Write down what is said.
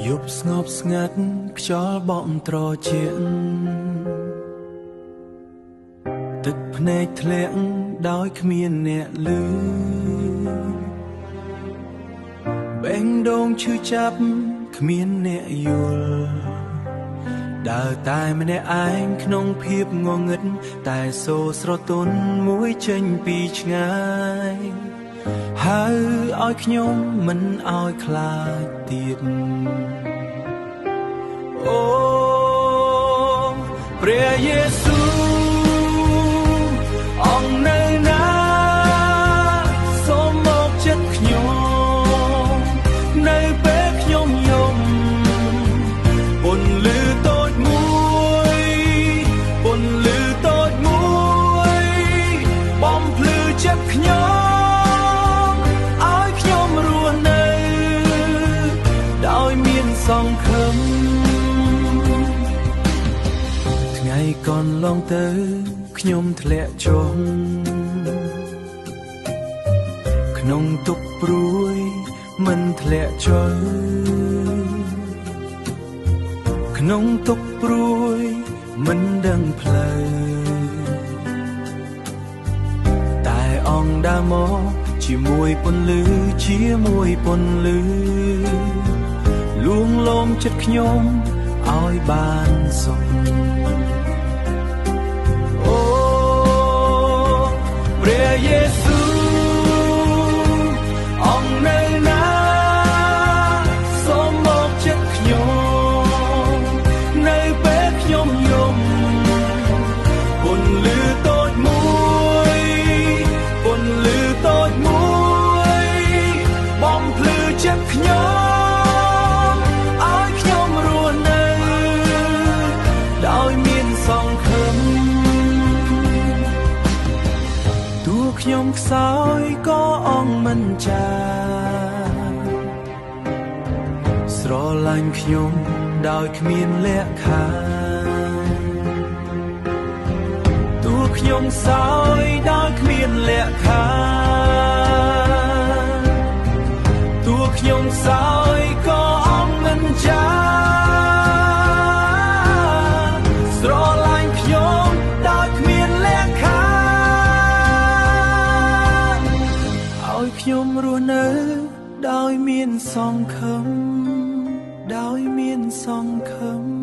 យប់ស្ងប់ស្ងាត់ខ្យល់បក់ត្រជាក់ទឹកភ្នែកធ្លាក់ដោយគ្មានអ្នកឮបេះដូងឈឺចាប់គ្មានអ្នកយល់ដើរតែម្នាក់ឯងក្នុងភាពងងឹតតែសូរស្រទន់មួយចេញពីឆ្ងាយហៅឲ្យខ្ញុំមិនឲ្យខ្លាចទៀតអូព្រះយេស៊ូវអង្គនៅណាសូមមកចិត្តខ្ញុំនៅពេលខ្ញុំយំពន្លឺតូចមួយពន្លឺតូចមួយបំភ្លឺចិត្តខ្ញុំឲ្យខ្ញុំរស់នៅដោយមានសង្ឃឹមថ្ងៃកន្លងទៅខ្ញុំធ្លាក់ចុះក្នុងទុក្ខព្រួយមិនធ្លាក់ចុះក្នុងទុក្ខព្រួយមិនដឹងផ្លូវតែអង្គដើរមកជាមួយពន្លឺជាមួយពន្លឺលួងលោមចិត្តខ្ញុំឲ្យបានសុខព្រះយេស៊ូវអង្គនៅណាសូមមកចិត្តខ្ញុំនៅពេលខ្ញុំយំពន្លឺតូចមួយពន្លឺតូចមួយបំភ្លឺចិត្តខ្ញុំឲ្យខ្ញុំរស់នៅដោយមានសង្ឃឹមខ្ញុំខ្សោយក៏អង្គមិនចាស្រឡាញ់ខ្ញុំដោយគ្មានលក្ខខណ្ឌតួខ្ញុំខ្សោយដោយគ្មានលក្ខខណ្ឌតួខ្ញុំខ្សោយក៏អង្គមិនចាស្រឡាញ់ខ្ញុំដោយគ្មានលក្ខខណ្ឌខ្ញុំរស់នៅដោយមានសង្ឃឹមដោយមានសង្ឃឹម